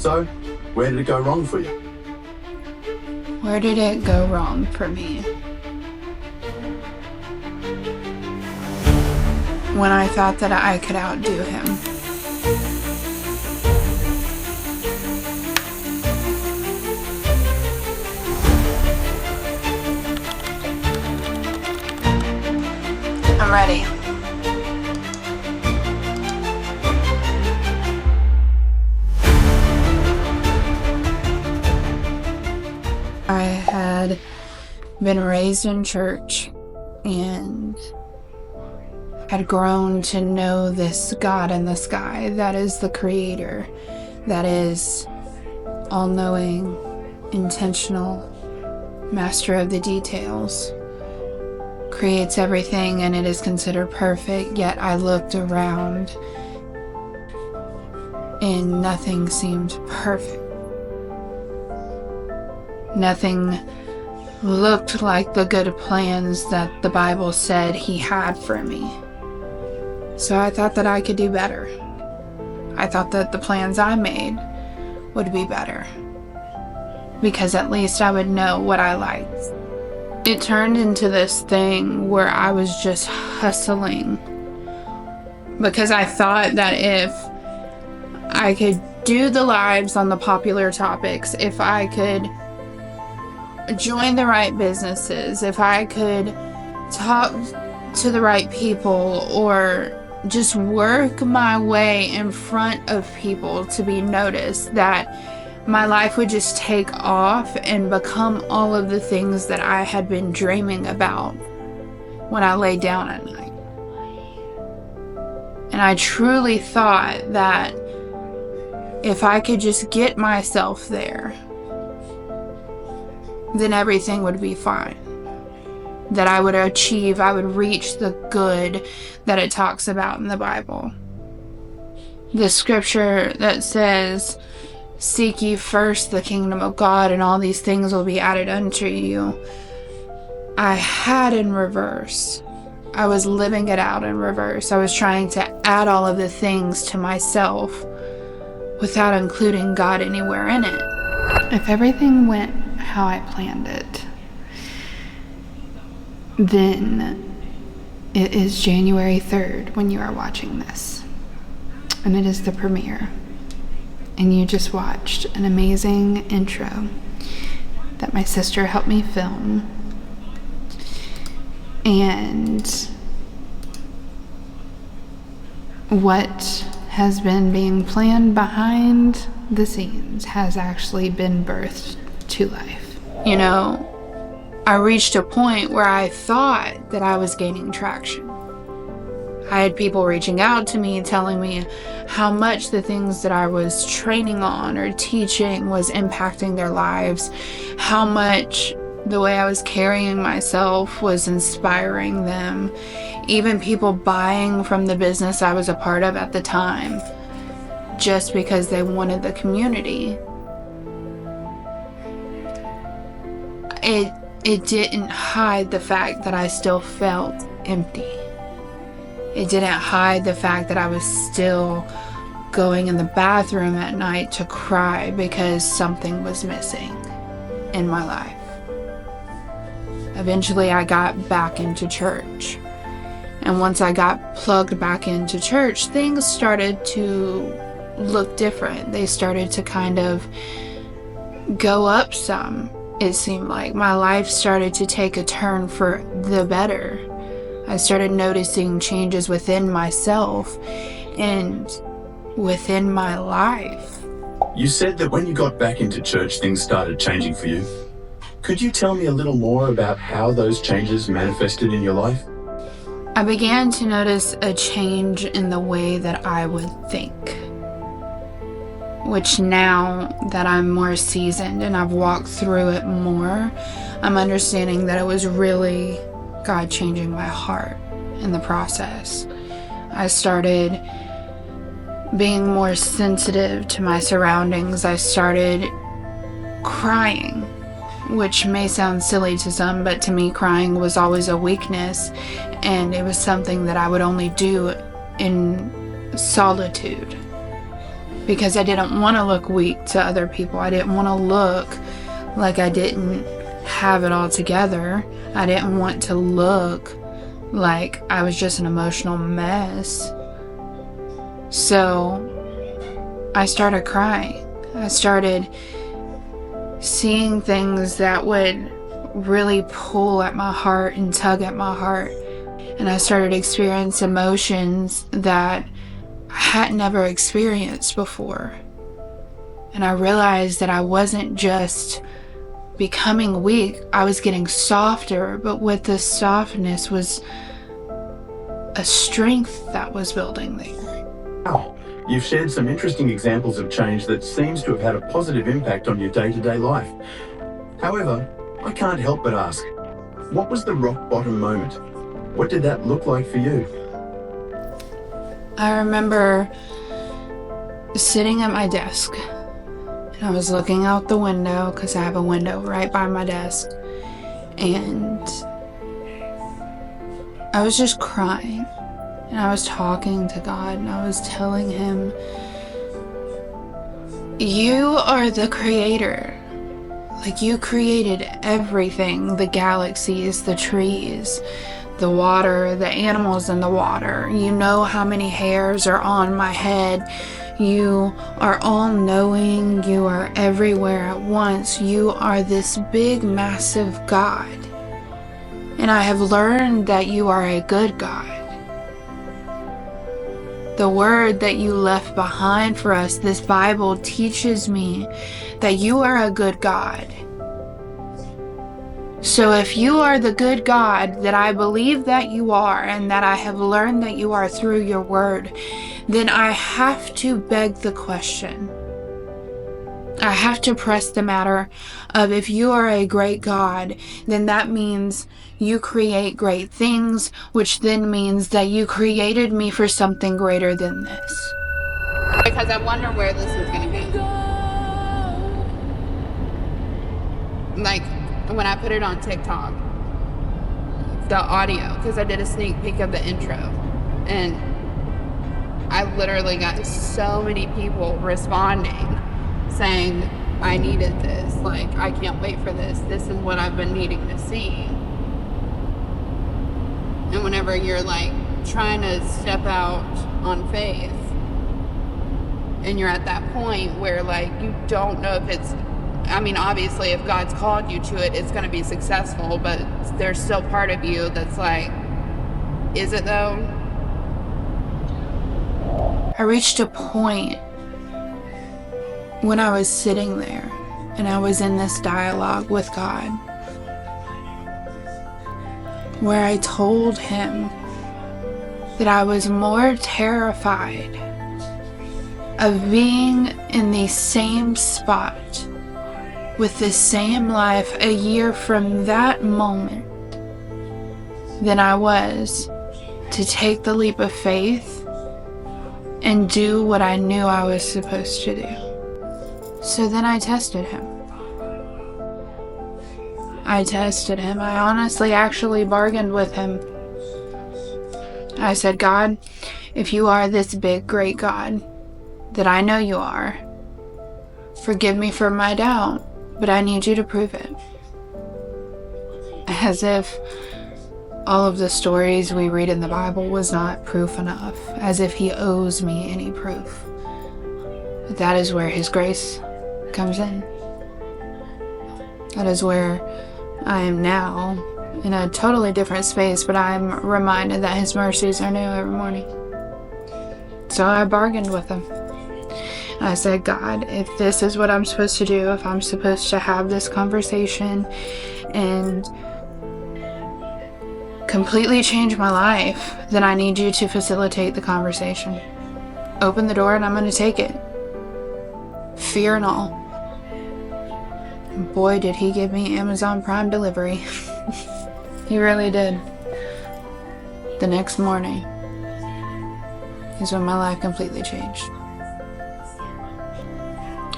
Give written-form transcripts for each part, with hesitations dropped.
So, where did it go wrong for you? Where did it go wrong for me? When I thought that I could outdo him. I'm ready. I had been raised in church and had grown to know this God in the sky that is the creator, that is all-knowing, intentional, master of the details, creates everything and it is considered perfect. Yet I looked around and nothing seemed perfect. Nothing looked like the good plans that the Bible said he had for me. So I thought that I could do better. I thought that the plans I made would be better, because at least I would know what I liked. It turned into this thing where I was just hustling, because I thought that if I could do the lives on the popular topics, if I could join the right businesses, if I could talk to the right people, or just work my way in front of people to be noticed, that my life would just take off and become all of the things that I had been dreaming about when I lay down at night. And I truly thought that if I could just get myself there, then everything would be fine. That I would reach the good that it talks about in the Bible. The scripture that says, "Seek ye first the kingdom of God, and all these things will be added unto you," I had in reverse. I was living it out in reverse. I was trying to add all of the things to myself without including God anywhere in it. If everything went how I planned it, then it is January 3rd when you are watching this, and it is the premiere, and you just watched an amazing intro that my sister helped me film, and what has been being planned behind the scenes has actually been birthed to life. You know, I reached a point where I thought that I was gaining traction. I had people reaching out to me, telling me how much the things that I was training on or teaching was impacting their lives, how much the way I was carrying myself was inspiring them, even people buying from the business I was a part of at the time, just because they wanted the community. It didn't hide the fact that I still felt empty. It didn't hide the fact that I was still going in the bathroom at night to cry because something was missing in my life. Eventually, I got back into church. And once I got plugged back into church, things started to look different. They started to kind of go up some. It seemed like my life started to take a turn for the better. I started noticing changes within myself and within my life. You said that when you got back into church, things started changing for you. Could you tell me a little more about how those changes manifested in your life? I began to notice a change in the way that I would think, which now that I'm more seasoned and I've walked through it more, I'm understanding that it was really God changing my heart in the process. I started being more sensitive to my surroundings. I started crying, which may sound silly to some, but to me crying was always a weakness, and it was something that I would only do in solitude. because I didn't want to look weak to other people. I didn't want to look like I didn't have it all together. I didn't want to look like I was just an emotional mess. So I started crying. I started seeing things that would really pull at my heart and tug at my heart. And I started experiencing emotions that I had never experienced before. And I realized that I wasn't just becoming weak, I was getting softer, but with this softness was a strength that was building there. Wow, you've shared some interesting examples of change that seems to have had a positive impact on your day-to-day life. However, I can't help but ask, what was the rock bottom moment? What did that look like for you? I remember sitting at my desk, and I was looking out the window because I have a window right by my desk, and I was just crying, and I was talking to God, and I was telling him, you are the creator. Like, you created everything, the galaxies, the trees, the water, the animals in the water. You know how many hairs are on my head. You are all-knowing. You are everywhere at once. You are this big, massive God. And I have learned that you are a good God. The word that you left behind for us, this Bible, teaches me that you are a good God. So if you are the good God that I believe that you are, and that I have learned that you are through your word, then I have to beg the question. I have to press the matter of, if you are a great God, then that means you create great things, which then means that you created me for something greater than this. Because I wonder where this is going to go. Like, when I put it on TikTok, the audio, because I did a sneak peek of the intro, and I literally got so many people responding saying, I needed this, like, I can't wait for this, this is what I've been needing to see. And whenever you're like trying to step out on faith, and you're at that point where like you don't know if it's, I mean, obviously if God's called you to it, it's going to be successful, but there's still part of you that's like, is it though? I reached a point when I was sitting there and I was in this dialogue with God, where I told him that I was more terrified of being in the same spot with the same life a year from that moment than I was to take the leap of faith and do what I knew I was supposed to do. So then I tested him. I honestly actually bargained with him. I said, God, if you are this big, great God that I know you are, forgive me for my doubt, but I need you to prove it. As if all of the stories we read in the Bible was not proof enough, as if he owes me any proof. But that is where his grace comes in. That is where I am now, in a totally different space, but I'm reminded that his mercies are new every morning. So I bargained with him. I said, God, if this is what I'm supposed to do, if I'm supposed to have this conversation and completely change my life, then I need you to facilitate the conversation. Open the door and I'm going to take it. Fear and all. Boy, did he give me Amazon Prime delivery. He really did. The next morning is when my life completely changed.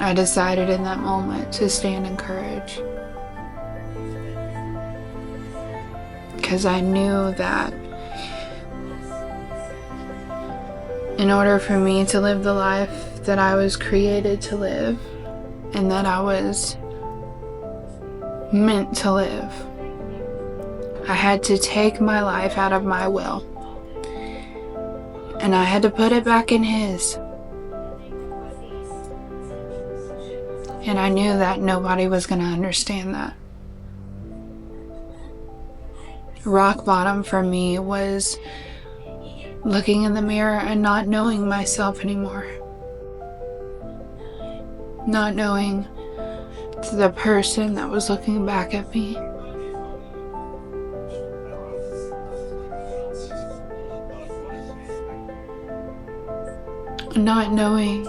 I decided in that moment to stand in courage, because I knew that in order for me to live the life life that I was created to live and that I was meant to live. I had to take my life out of my will, and I had to put it back in His. And I knew that nobody was going to understand that. Rock bottom for me was looking in the mirror and not knowing myself anymore. Not knowing the person that was looking back at me. Not knowing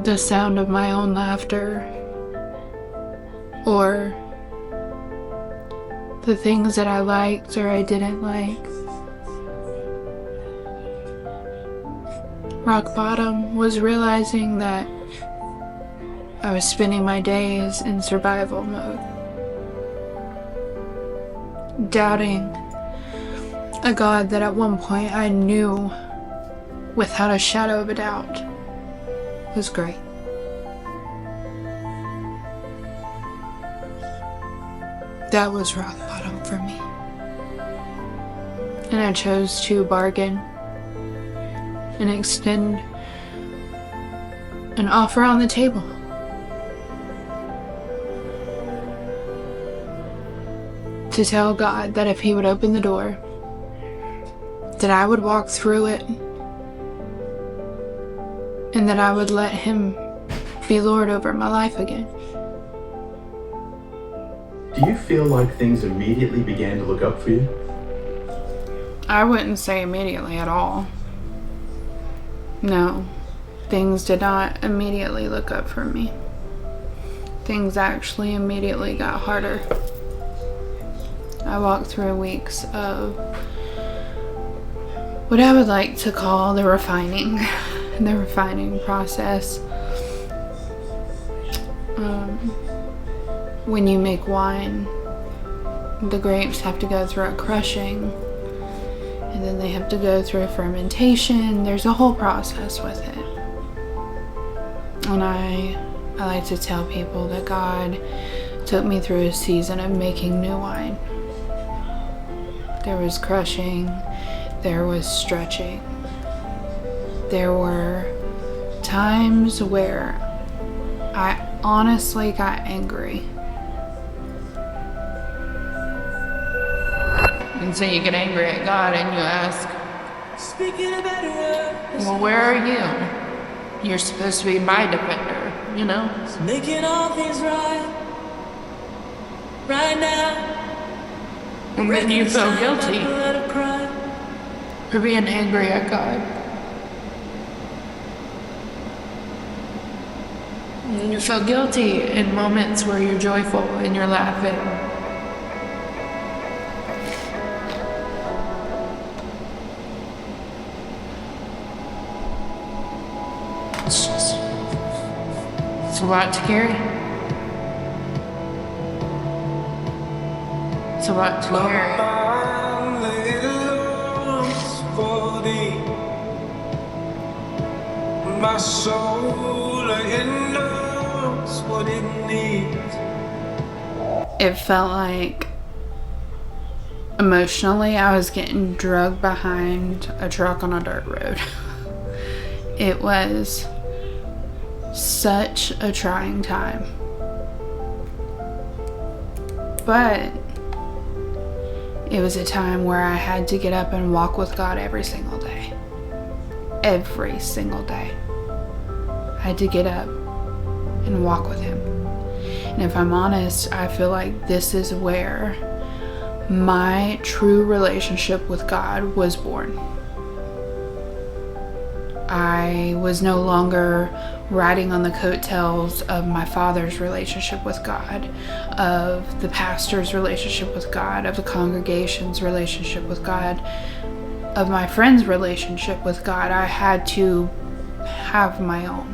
the sound of my own laughter or the things that I liked or I didn't like. Rock bottom was realizing that I was spending my days in survival mode, doubting a God that at one point I knew without a shadow of a doubt was great. That was rock bottom for me. And I chose to bargain and extend an offer on the table. To tell God that if He would open the door, that I would walk through it, and that I would let Him be Lord over my life again. Do you feel like things immediately began to look up for you? I wouldn't say immediately at all. No, things did not immediately look up for me. Things actually immediately got harder. I walked through weeks of what I would like to call the refining process. When you make wine, the grapes have to go through a crushing, and then they have to go through a fermentation. There's a whole process with it. And I like to tell people that God took me through a season of making new wine. There was crushing, there was stretching. There were times where I honestly got angry. And so you get angry at God and you ask, well, where are you? You're supposed to be my defender, you know? Making all things right now. And then you feel guilty for being angry at God. And you feel guilty in moments where you're joyful and you're laughing. It's a lot to carry. It's a lot to carry. My soul, it knows what it needs. It felt like emotionally I was getting dragged behind a truck on a dirt road. It was such a trying time. But it was a time where I had to get up and walk with God every single day. Every single day. I had to get up and walk with Him. And if I'm honest, I feel like this is where my true relationship with God was born. I was no longer riding on the coattails of my father's relationship with God, of the pastor's relationship with God, of the congregation's relationship with God, of my friend's relationship with God. I had to have my own.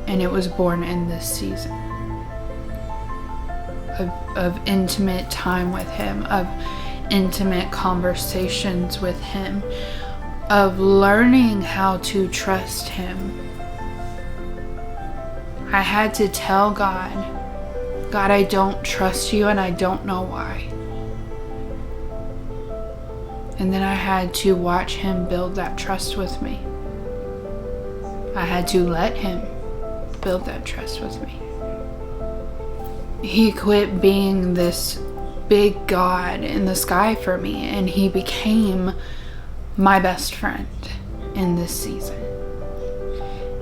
And it was born in this season of intimate time with Him, of intimate conversations with Him, of learning how to trust Him. I had to tell God, I don't trust you and I don't know why. And then I had to watch Him build that trust with me. I had to let Him build that trust with me. He quit being this big God in the sky for me, and He became my best friend in this season.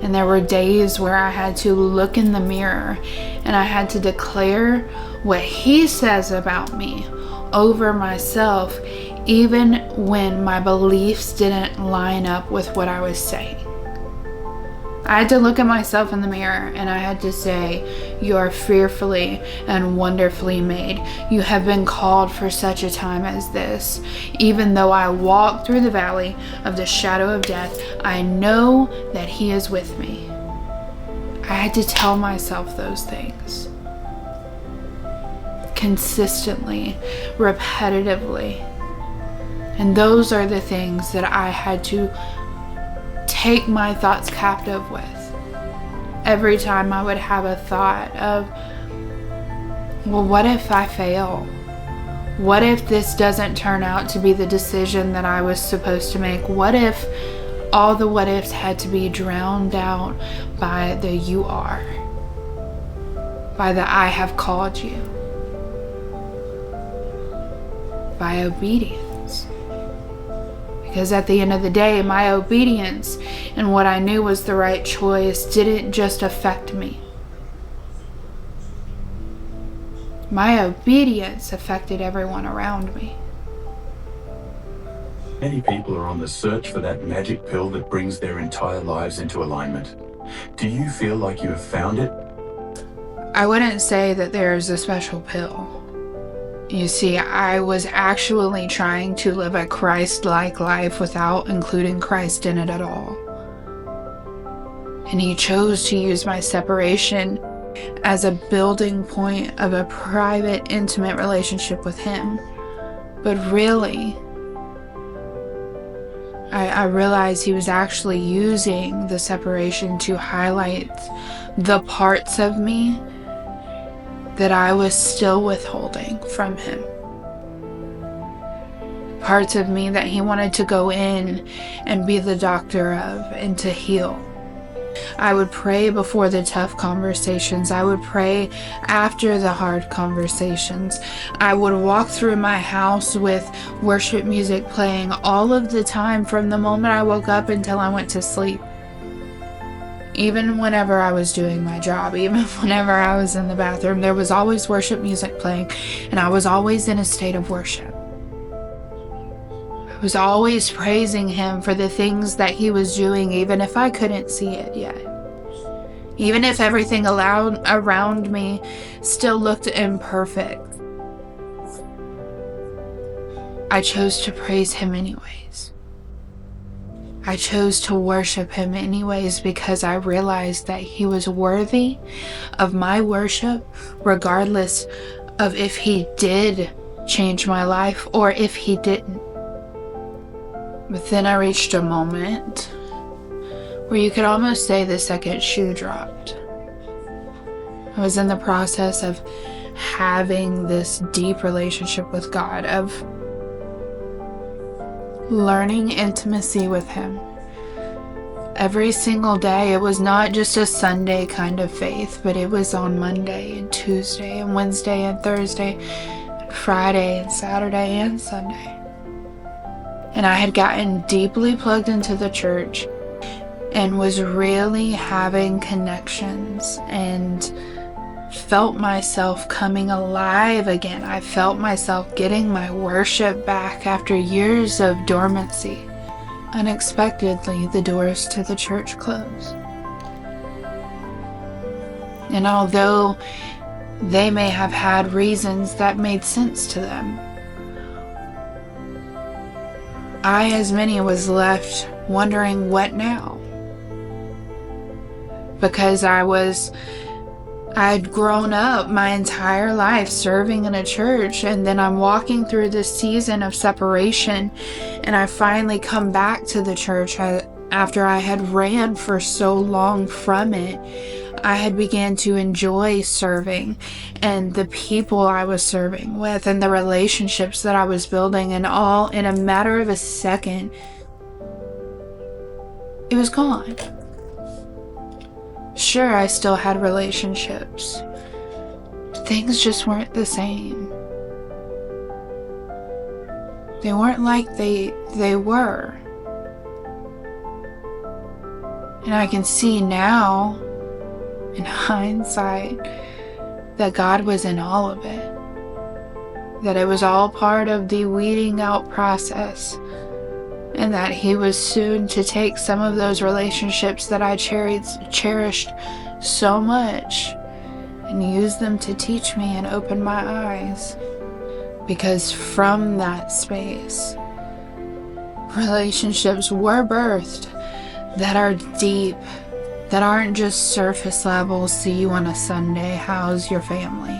And there were days where I had to look in the mirror and I had to declare what He says about me over myself, even when my beliefs didn't line up with what I was saying. I had to look at myself in the mirror and I had to say, you are fearfully and wonderfully made. You have been called for such a time as this. Even though I walk through the valley of the shadow of death, I know that He is with me. I had to tell myself those things consistently, repetitively. And those are the things that I had to take my thoughts captive with. Every time I would have a thought of, well, what if I fail? What if this doesn't turn out to be the decision that I was supposed to make? What if all the what ifs had to be drowned out by the you are, by the I have called you, by obedience? Because at the end of the day, my obedience and what I knew was the right choice didn't just affect me. My obedience affected everyone around me. Many people are on the search for that magic pill that brings their entire lives into alignment. Do you feel like you have found it? I wouldn't say that there's a special pill. You see, I was actually trying to live a Christ-like life without including Christ in it at all. And He chose to use my separation as a building point of a private, intimate relationship with Him. But really, I realized He was actually using the separation to highlight the parts of me that I was still withholding from Him. Parts of me that He wanted to go in and be the doctor of and to heal. I would pray before the tough conversations. I would pray after the hard conversations. I would walk through my house with worship music playing all of the time from the moment I woke up until I went to sleep. Even whenever I was doing my job, even whenever I was in the bathroom, there was always worship music playing, and I was always in a state of worship. I was always praising Him for the things that He was doing, even if I couldn't see it yet. Even if everything around me still looked imperfect, I chose to praise Him anyways. I chose to worship Him anyways because I realized that He was worthy of my worship, regardless of if He did change my life or if He didn't. But then I reached a moment where you could almost say the second shoe dropped. I was in the process of having this deep relationship with God, of learning intimacy with Him. Every single day, it was not just a Sunday kind of faith, but it was on Monday and Tuesday and Wednesday and Thursday, and Friday and Saturday and Sunday. And I had gotten deeply plugged into the church and was really having connections and felt myself coming alive again. I felt myself getting my worship back after years of dormancy. Unexpectedly, the doors to the church closed. And although they may have had reasons that made sense to them, I, as many, was left wondering what now? Because I was I'd grown up my entire life serving in a church, and then I'm walking through this season of separation, and I finally come back to the church after I had ran for so long from it. I had began to enjoy serving and the people I was serving with and the relationships that I was building, and all in a matter of a second, it was gone. Sure, I still had relationships. Things just weren't the same. They weren't like they were. And I can see now, in hindsight, that God was in all of it. That it was all part of the weeding out process. And that He was soon to take some of those relationships that I cherished so much and use them to teach me and open my eyes. Because from that space, relationships were birthed that are deep, that aren't just surface level, see you on a Sunday, how's your family?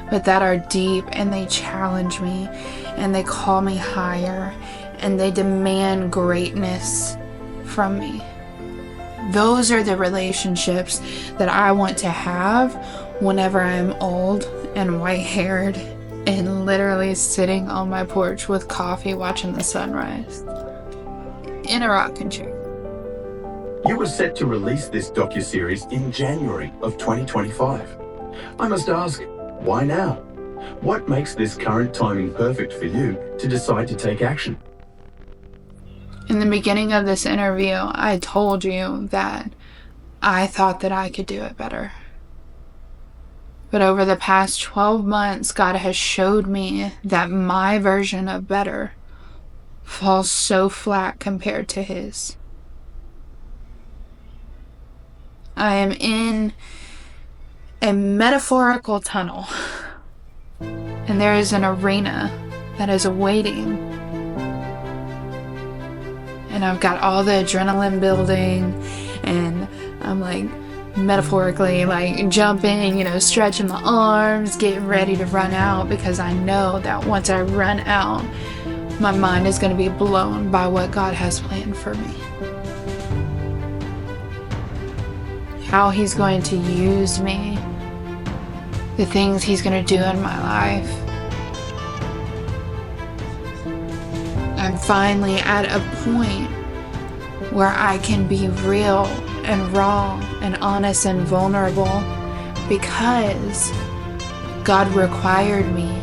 But that are deep, and they challenge me, and they call me higher, and they demand greatness from me. Those are the relationships that I want to have whenever I'm old and white-haired and literally sitting on my porch with coffee watching the sunrise in a rocking chair. You were set to release this docuseries in January of 2025. I must ask, why now? What makes this current timing perfect for you to decide to take action? In the beginning of this interview, I told you that I thought that I could do it better. But over the past 12 months, God has showed me that my version of better falls so flat compared to His. I am in a metaphorical tunnel, and there is an arena that is awaiting. And I've got all the adrenaline building, and I'm like metaphorically like jumping, stretching my arms, getting ready to run out, because I know that once I run out, my mind is going to be blown by what God has planned for me. How He's going to use me, the things He's going to do in my life. I'm finally at a point where I can be real and raw and honest and vulnerable, because God required me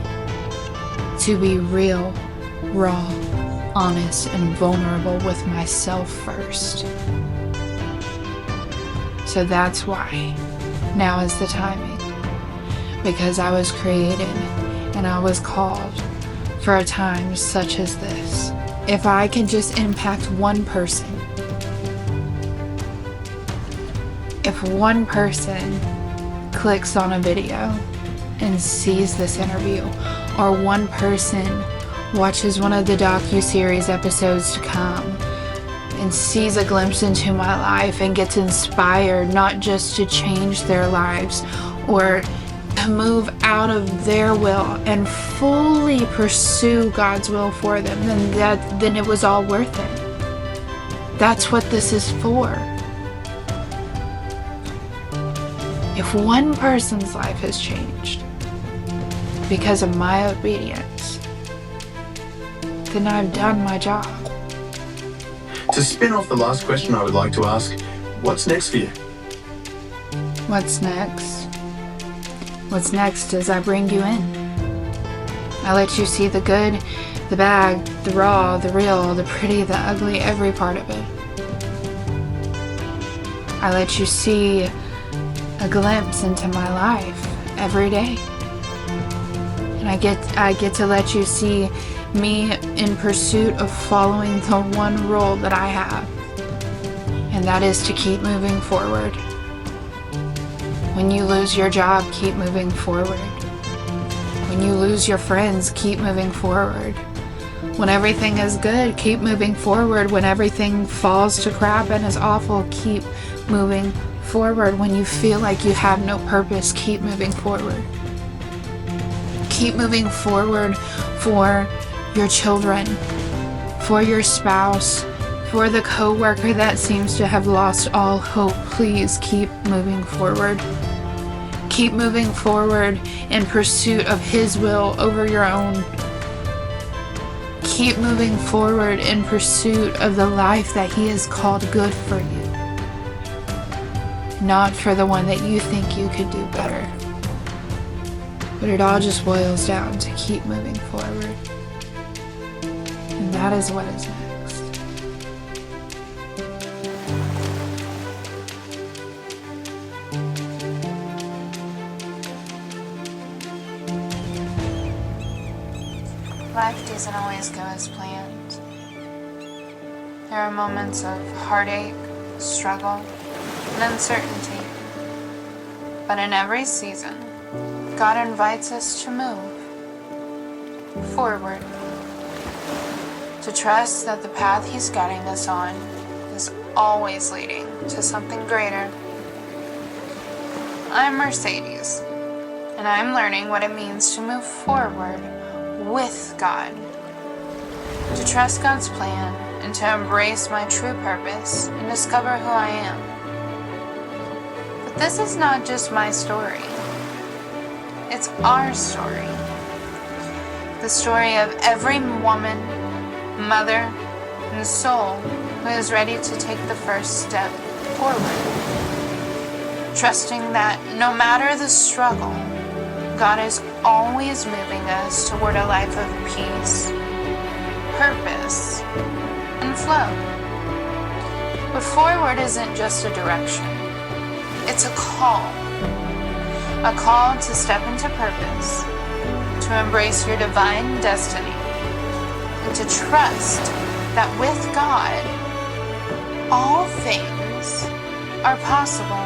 to be real, raw, honest, and vulnerable with myself first. So that's why now is the timing, because I was created and I was called for a time such as this. If I can just impact one person, if one person clicks on a video and sees this interview, or one person watches one of the docuseries episodes to come and sees a glimpse into my life and gets inspired not just to change their lives or to move out of their will and fully pursue God's will for them, then it was all worth it. That's what this is for. If one person's life has changed because of my obedience, then I've done my job. To spin off the last question I would like to ask, what's next for you? What's next? What's next is I bring you in. I let you see the good, the bad, the raw, the real, the pretty, the ugly, every part of it. I let you see a glimpse into my life every day. And I get to let you see me in pursuit of following the one role that I have, and that is to keep moving forward. When you lose your job, keep moving forward. When you lose your friends, keep moving forward. When everything is good, keep moving forward. When everything falls to crap and is awful, keep moving forward when you feel like you have no purpose. Keep moving forward. Keep moving forward for your children, for your spouse, for the coworker that seems to have lost all hope. Please keep moving forward. Keep moving forward in pursuit of His will over your own. Keep moving forward in pursuit of the life that He has called good for you, not for the one that you think you could do better. But it all just boils down to keep moving forward. And that is what is next. Life doesn't always go as planned. There are moments of heartache, struggle, and uncertainty. But in every season, God invites us to move forward, to trust that the path He's guiding us on is always leading to something greater. I'm Mercedes, and I'm learning what it means to move forward with God, to trust God's plan and to embrace my true purpose and discover who I am. But this is not just my story. It's our story. The story of every woman, mother, and soul who is ready to take the first step forward, trusting that no matter the struggle, God is always moving us toward a life of peace, purpose, and flow. But forward isn't just a direction. It's a call to step into purpose, to embrace your divine destiny, and to trust that with God, all things are possible.